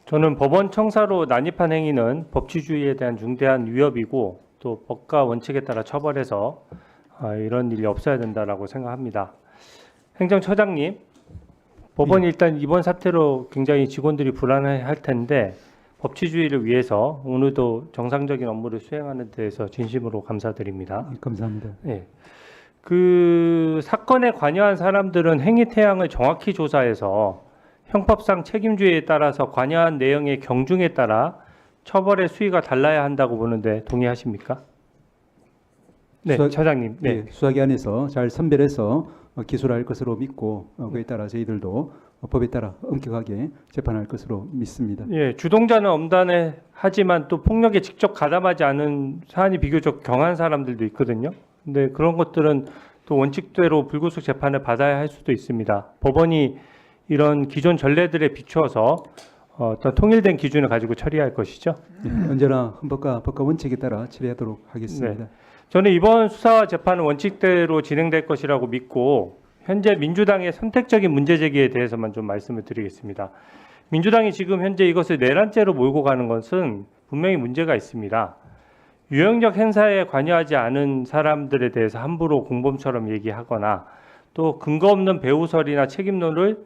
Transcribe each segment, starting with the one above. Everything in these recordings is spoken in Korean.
저는 법원 청사로 난입한 행위는 법치주의에 대한 중대한 위협이고 또 법과 원칙에 따라 처벌해서 이런 일이 없어야 된다라고 생각합니다. 행정처장님, 법원이 일단 이번 사태로 굉장히 직원들이 불안해할 텐데 법치주의를 위해서 오늘도 정상적인 업무를 수행하는 데에서 진심으로 감사드립니다. 감사합니다. 네. 그 사건에 관여한 사람들은 행위 태양을 정확히 조사해서 형법상 책임주의에 따라서 관여한 내용의 경중에 따라 처벌의 수위가 달라야 한다고 보는데 동의하십니까? 네, 처장님. 네. 네, 수사기관에서 잘 선별해서 기소를 할 것으로 믿고 그에 따라 저희들도 법에 따라 엄격하게 재판할 것으로 믿습니다. 예, 주동자는 엄단해 하지만 또 폭력에 직접 가담하지 않은 사안이 비교적 경한 사람들도 있거든요. 근데 그런 것들은 또 원칙대로 불구속 재판을 받아야 할 수도 있습니다. 법원이 이런 기존 전례들에 비추어서 어떤 통일된 기준을 가지고 처리할 것이죠. 네, 언제나 헌법과 법과 원칙에 따라 처리하도록 하겠습니다. 네. 저는 이번 수사와 재판은 원칙대로 진행될 것이라고 믿고 현재 민주당의 선택적인 문제 제기에 대해서만 좀 말씀을 드리겠습니다. 민주당이 지금 현재 이것을 내란죄로 몰고 가는 것은 분명히 문제가 있습니다. 유형적 행사에 관여하지 않은 사람들에 대해서 함부로 공범처럼 얘기하거나 또 근거 없는 배후설이나 책임론을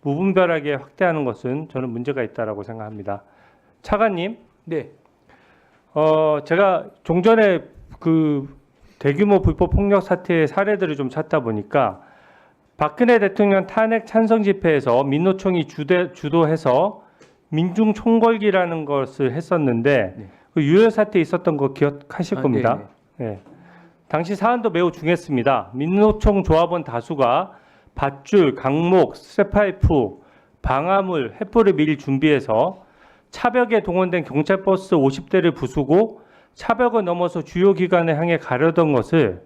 무분별하게 확대하는 것은 저는 문제가 있다라고 생각합니다. 차관님, 네. 제가 종전에 그 대규모 불법 폭력 사태의 사례들을 좀 찾다 보니까 박근혜 대통령 탄핵 찬성 집회에서 민노총이 주도해서 민중 총궐기라는 것을 했었는데 네. 그 유혈 사태 있었던 거 기억하실 겁니다. 네. 네. 당시 사안도 매우 중했습니다. 민노총 조합원 다수가 밧줄, 강목, 쇠파이프, 방아물, 횃불을 미리 준비해서 차벽에 동원된 경찰버스 50대를 부수고 차벽을 넘어서 주요 기관을 향해 가려던 것을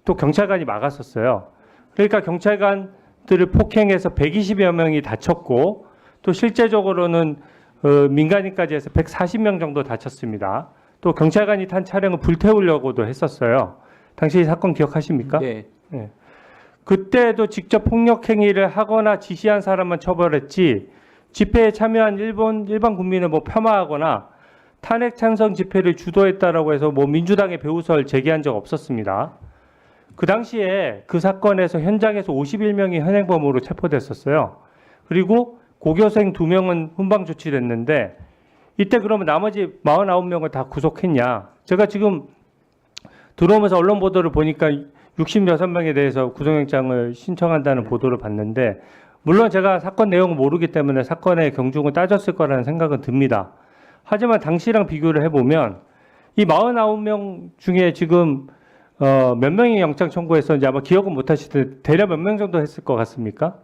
또 경찰관이 막았었어요. 그러니까 경찰관들을 폭행해서 120여 명이 다쳤고 또 실제적으로는 민간인까지 해서 140명 정도 다쳤습니다. 또 경찰관이 탄 차량을 불태우려고도 했었어요. 당시 이 사건 기억하십니까? 네. 네. 그때도 직접 폭력 행위를 하거나 지시한 사람만 처벌했지 집회에 참여한 일반 국민을 뭐 폄하하거나 탄핵 찬성 집회를 주도했다라고 해서 뭐 민주당의 배후설 제기한 적 없었습니다. 그 당시에 그 사건에서 현장에서 51명이 현행범으로 체포됐었어요. 그리고 고교생 2명은 훈방 조치됐는데 이때 그러면 나머지 49명을 다 구속했냐? 제가 지금 들어오면서 언론 보도를 보니까 66명에 대해서 구속영장을 신청한다는 보도를 봤는데 물론 제가 사건 내용을 모르기 때문에 사건의 경중을 따졌을 거라는 생각은 듭니다. 하지만 당시랑 비교를 해보면 이 49명 중에 지금 몇 명이 영장 청구했었는지 아마 기억은 못 하실 텐데 대략 몇 명 정도 했을 것 같습니까?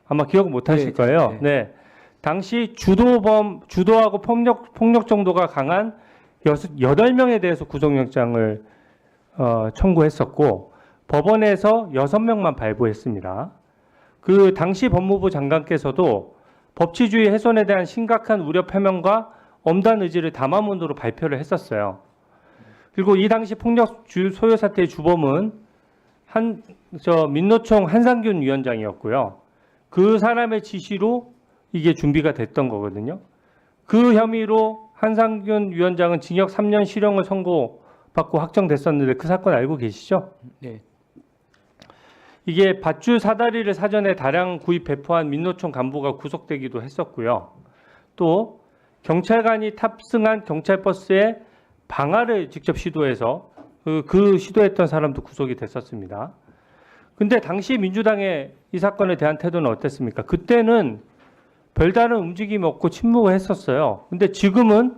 아마 기억은 못 하실 거예요. 네. 당시 주도하고 폭력 정도가 강한 8명에 대해서 구속영장을 청구했었고 법원에서 6명만 발부했습니다. 그 당시 법무부 장관께서도 법치주의 훼손에 대한 심각한 우려 표명과 엄단 의지를 담화문으로 발표를 했었어요. 그리고 이 당시 폭력 소요 사태의 주범은 민노총 한상균 위원장이었고요. 그 사람의 지시로 이게 준비가 됐던 거거든요. 그 혐의로 한상균 위원장은 징역 3년 실형을 선고받고 확정됐었는데 그 사건 알고 계시죠? 네. 이게 밧줄 사다리를 사전에 다량 구입 배포한 민노총 간부가 구속되기도 했었고요. 또 경찰관이 탑승한 경찰버스에 방화를 직접 시도해서 그 시도했던 사람도 구속이 됐었습니다. 근데 당시 민주당의 이 사건에 대한 태도는 어땠습니까? 그때는 별다른 움직임이 없고 침묵을 했었어요. 근데 지금은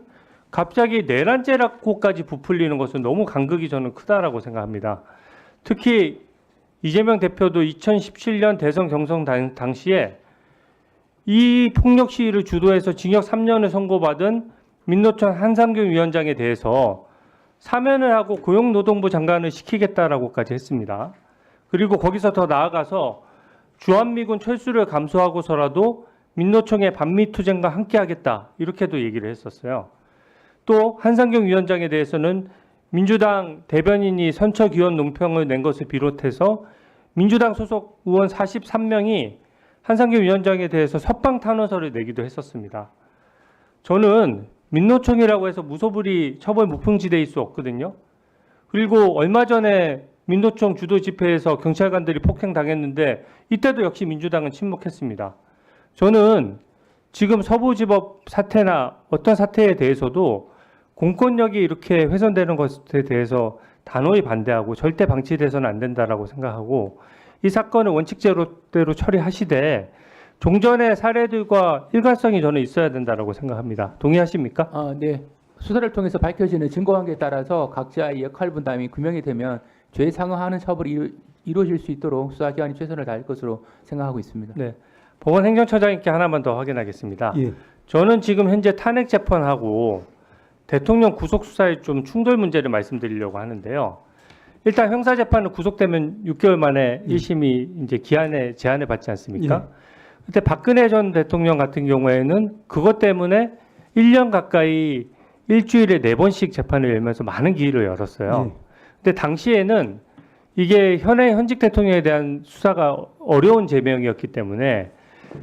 갑자기 내란죄라고까지 부풀리는 것은 너무 간극이 저는 크다라고 생각합니다. 특히 이재명 대표도 2017년 대선 경선 당시에 이 폭력 시위를 주도해서 징역 3년을 선고받은 민노총 한상균 위원장에 대해서 사면을 하고 고용노동부 장관을 시키겠다라고까지 했습니다. 그리고 거기서 더 나아가서 주한미군 철수를 감수하고서라도 민노총의 반미투쟁과 함께하겠다 이렇게도 얘기를 했었어요. 또 한상균 위원장에 대해서는 민주당 대변인이 선처기원 논평을 낸 것을 비롯해서 민주당 소속 의원 43명이 한상균 위원장에 대해서 석방탄원서를 내기도 했었습니다. 저는 민노총이라고 해서 무소불위 처벌 무풍지대일 수 없거든요. 그리고 얼마 전에 민노총 주도 집회에서 경찰관들이 폭행당했는데 이때도 역시 민주당은 침묵했습니다. 저는 지금 서부지법 사태나 어떤 사태에 대해서도 공권력이 이렇게 훼손되는 것에 대해서 단호히 반대하고 절대 방치돼서는 안 된다라고 생각하고 이 사건은 원칙대로 처리하시되 종전의 사례들과 일관성이 저는 있어야 된다라고 생각합니다. 동의하십니까? 네. 수사를 통해서 밝혀지는 증거 관계에 따라서 각자의 역할 분담이 규명이 되면 죄에 상응하는 처벌이 이루어질 수 있도록 수사기관이 최선을 다할 것으로 생각하고 있습니다. 네. 법원 행정처장님께 하나만 더 확인하겠습니다. 예. 저는 지금 현재 탄핵 재판하고 대통령 구속 수사의 좀 충돌 문제를 말씀드리려고 하는데요. 일단 형사 재판은 구속되면 6개월 만에 1심이 이제 제한을 받지 않습니까? 그때 박근혜 전 대통령 같은 경우에는 그것 때문에 1년 가까이 일주일에 4번씩 재판을 열면서 많은 기회를 열었어요. 근데 당시에는 이게 현직 대통령에 대한 수사가 어려운 제명이었기 때문에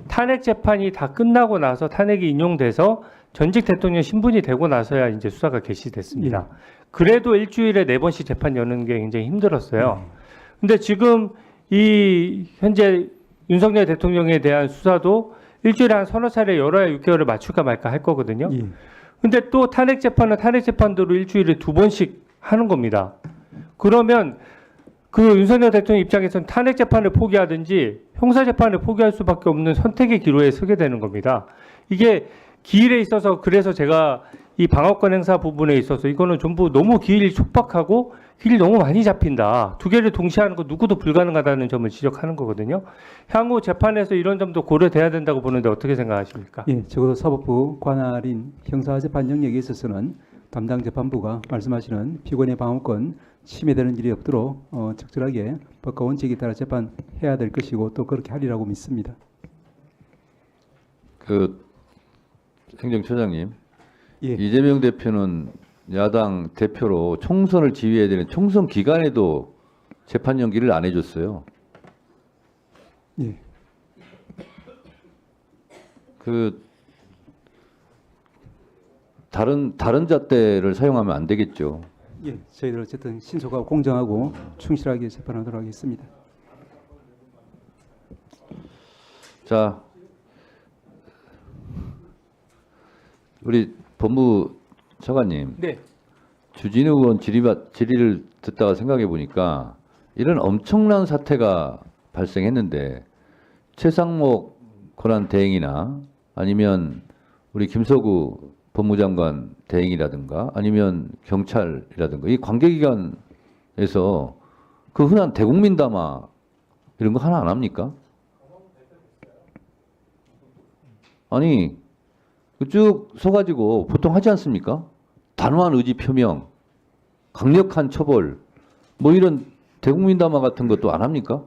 탄핵 재판이 다 끝나고 나서 탄핵이 인용돼서 전직 대통령 신분이 되고 나서야 이제 수사가 개시됐습니다. 그래도 일주일에 4번씩 재판 여는 게 굉장히 힘들었어요. 근데 지금 이 현재 윤석열 대통령에 대한 수사도 일주일에 한 서너 차례 열어야 6개월을 맞출까 말까 할 거거든요. 근데 또 탄핵 재판은 탄핵 재판대로 일주일에 2번씩 하는 겁니다. 그러면 그 윤석열 대통령 입장에서는 탄핵 재판을 포기하든지 형사 재판을 포기할 수밖에 없는 선택의 기로에 서게 되는 겁니다. 이게 기일에 있어서 그래서 제가 이 방어권 행사 부분에 있어서 이거는 전부 너무 기일이 촉박하고 길이 너무 많이 잡힌다. 두 개를 동시에 하는 거 누구도 불가능하다는 점을 지적하는 거거든요. 향후 재판에서 이런 점도 고려돼야 된다고 보는데 어떻게 생각하십니까? 예, 적어도 사법부 관할인 형사재판 영역에 있어서는 담당 재판부가 말씀하시는 피고인의 방어권 침해되는 일이 없도록 적절하게 법과 원칙에 따라 재판해야 될 것이고 또 그렇게 하리라고 믿습니다. 행정처장님, 예. 이재명 대표는 야당 대표로 총선을 지휘해야 되는 총선 기간에도 재판 연기를 안 해줬어요. 예. 다른 잣대를 사용하면 안 되겠죠. 예, 저희들 어쨌든 신속하고 공정하고 충실하게 재판하도록 하겠습니다. 자, 우리 법무차관님, 네. 주진우 의원 질의를 듣다가 생각해 보니까 이런 엄청난 사태가 발생했는데 최상목 권한 대행이나 아니면 우리 김서구 법무장관 대행이라든가 아니면 경찰이라든가 이 관계기관에서 그 흔한 대국민 담화 이런 거 하나 안 합니까? 아니 쭉 서가지고 보통 하지 않습니까? 단호한 의지 표명, 강력한 처벌, 뭐 이런 대국민 담화 같은 것도 안 합니까?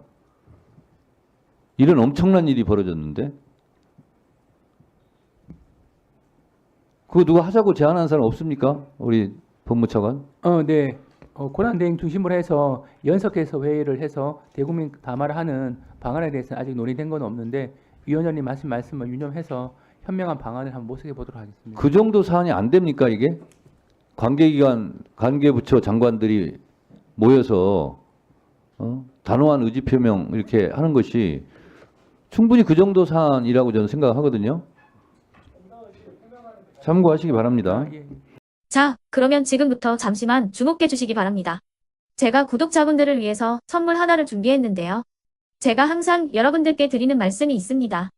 이런 엄청난 일이 벌어졌는데 그거 누가 하자고 제안한 사람 없습니까? 우리 법무차관? 네. 권한대행 중심으로 해서 연석해서 회의를 해서 대국민 담화를 하는 방안에 대해서는 아직 논의된 건 없는데 위원장님 하신 말씀을 유념해서 현명한 방안을 한번 모색해 보도록 하겠습니다. 그 정도 사안이 안 됩니까 이게? 관계기관, 관계부처 장관들이 모여서 단호한 의지 표명 이렇게 하는 것이 충분히 그 정도 사안이라고 저는 생각하거든요. 참고하시기 바랍니다. 자, 그러면 지금부터 잠시만 주목해 주시기 바랍니다. 제가 구독자분들을 위해서 선물 하나를 준비했는데요. 제가 항상 여러분들께 드리는 말씀이 있습니다.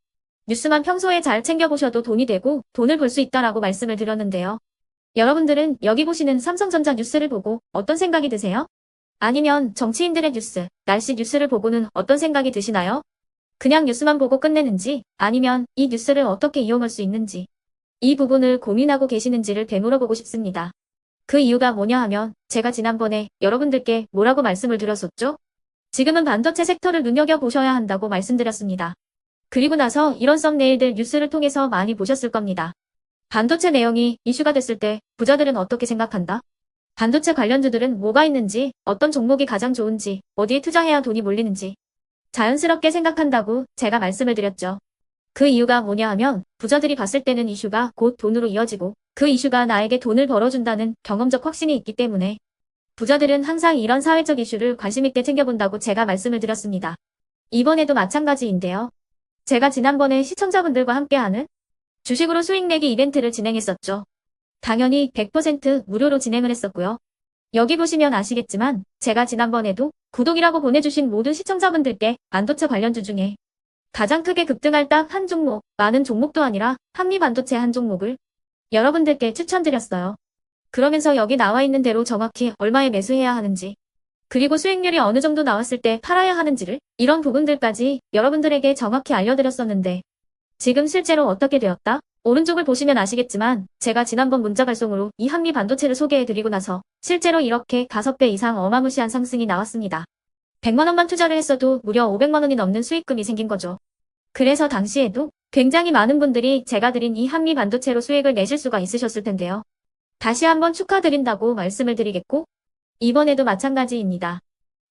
뉴스만 평소에 잘 챙겨보셔도 돈이 되고 돈을 벌 수 있다라고 말씀을 드렸는데요. 여러분들은 여기 보시는 삼성전자 뉴스를 보고 어떤 생각이 드세요? 아니면 정치인들의 뉴스, 날씨 뉴스를 보고는 어떤 생각이 드시나요? 그냥 뉴스만 보고 끝내는지 아니면 이 뉴스를 어떻게 이용할 수 있는지 이 부분을 고민하고 계시는지를 되물어보고 싶습니다. 그 이유가 뭐냐 하면 제가 지난번에 여러분들께 뭐라고 말씀을 드렸었죠? 지금은 반도체 섹터를 눈여겨보셔야 한다고 말씀드렸습니다. 그리고 나서 이런 썸네일들 뉴스를 통해서 많이 보셨을 겁니다. 반도체 내용이 이슈가 됐을 때 부자들은 어떻게 생각한다? 반도체 관련주들은 뭐가 있는지, 어떤 종목이 가장 좋은지, 어디에 투자해야 돈이 몰리는지 자연스럽게 생각한다고 제가 말씀을 드렸죠. 그 이유가 뭐냐 하면 부자들이 봤을 때는 이슈가 곧 돈으로 이어지고 그 이슈가 나에게 돈을 벌어준다는 경험적 확신이 있기 때문에 부자들은 항상 이런 사회적 이슈를 관심 있게 챙겨본다고 제가 말씀을 드렸습니다. 이번에도 마찬가지인데요. 제가 지난번에 시청자분들과 함께하는 주식으로 수익 내기 이벤트를 진행했었죠. 당연히 100% 무료로 진행을 했었고요. 여기 보시면 아시겠지만 제가 지난번에도 구독이라고 보내주신 모든 시청자분들께 반도체 관련주 중에 가장 크게 급등할 딱 한 종목, 많은 종목도 아니라 한미반도체 한 종목을 여러분들께 추천드렸어요. 그러면서 여기 나와 있는 대로 정확히 얼마에 매수해야 하는지, 그리고 수익률이 어느 정도 나왔을 때 팔아야 하는지를 이런 부분들까지 여러분들에게 정확히 알려드렸었는데 지금 실제로 어떻게 되었다? 오른쪽을 보시면 아시겠지만 제가 지난번 문자 발송으로 이 한미 반도체를 소개해드리고 나서 실제로 이렇게 5배 이상 어마무시한 상승이 나왔습니다. 100만 원만 투자를 했어도 무려 500만 원이 넘는 수익금이 생긴 거죠. 그래서 당시에도 굉장히 많은 분들이 제가 드린 이 한미 반도체로 수익을 내실 수가 있으셨을 텐데요. 다시 한번 축하드린다고 말씀을 드리겠고 이번에도 마찬가지입니다.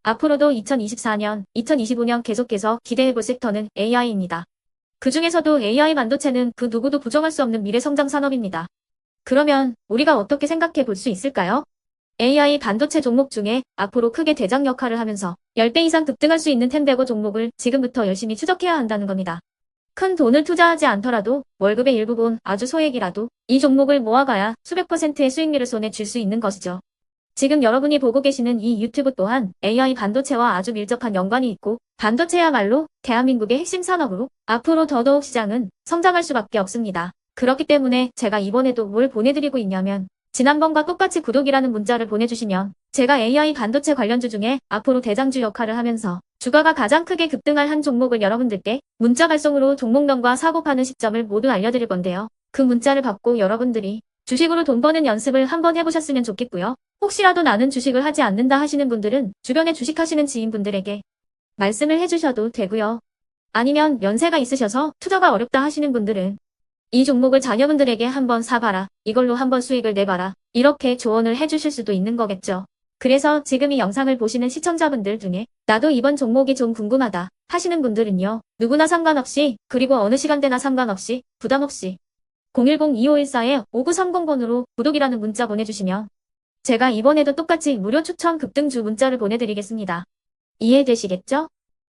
앞으로도 2024년, 2025년 계속해서 기대해볼 섹터는 AI입니다. 그 중에서도 AI 반도체는 그 누구도 부정할 수 없는 미래 성장 산업입니다. 그러면 우리가 어떻게 생각해 볼 수 있을까요? AI 반도체 종목 중에 앞으로 크게 대장 역할을 하면서 10배 이상 급등할 수 있는 템베고 종목을 지금부터 열심히 추적해야 한다는 겁니다. 큰 돈을 투자하지 않더라도 월급의 일부분 아주 소액이라도 이 종목을 모아가야 수백 %의 수익률을 손에 쥘 수 있는 것이죠. 지금 여러분이 보고 계시는 이 유튜브 또한 AI 반도체와 아주 밀접한 연관이 있고 반도체야말로 대한민국의 핵심 산업으로 앞으로 더더욱 시장은 성장할 수밖에 없습니다. 그렇기 때문에 제가 이번에도 뭘 보내드리고 있냐면 지난번과 똑같이 구독이라는 문자를 보내주시면 제가 AI 반도체 관련주 중에 앞으로 대장주 역할을 하면서 주가가 가장 크게 급등할 한 종목을 여러분들께 문자 발송으로 종목명과 사고 파는 시점을 모두 알려드릴 건데요. 그 문자를 받고 여러분들이 주식으로 돈 버는 연습을 한번 해보셨으면 좋겠고요. 혹시라도 나는 주식을 하지 않는다 하시는 분들은 주변에 주식하시는 지인분들에게 말씀을 해주셔도 되고요. 아니면 연세가 있으셔서 투자가 어렵다 하시는 분들은 이 종목을 자녀분들에게 한번 사봐라. 이걸로 한번 수익을 내봐라. 이렇게 조언을 해주실 수도 있는 거겠죠. 그래서 지금 이 영상을 보시는 시청자분들 중에 나도 이번 종목이 좀 궁금하다 하시는 분들은요. 누구나 상관없이 그리고 어느 시간대나 상관없이 부담 없이 010-2514-5930번으로 구독이라는 문자 보내주시면 제가 이번에도 똑같이 무료 추천 급등주 문자를 보내드리겠습니다. 이해되시겠죠?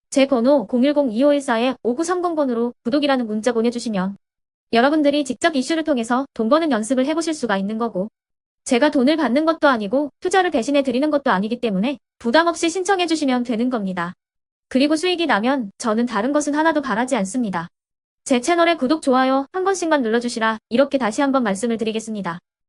제 번호 010-2514-5930번으로 구독이라는 문자 보내주시면 여러분들이 직접 이슈를 통해서 돈 버는 연습을 해보실 수가 있는 거고 제가 돈을 받는 것도 아니고 투자를 대신해 드리는 것도 아니기 때문에 부담 없이 신청해 주시면 되는 겁니다. 그리고 수익이 나면 저는 다른 것은 하나도 바라지 않습니다. 제 채널에 구독, 좋아요 한 번씩만 눌러주시라 이렇게 다시 한번 말씀을 드리겠습니다.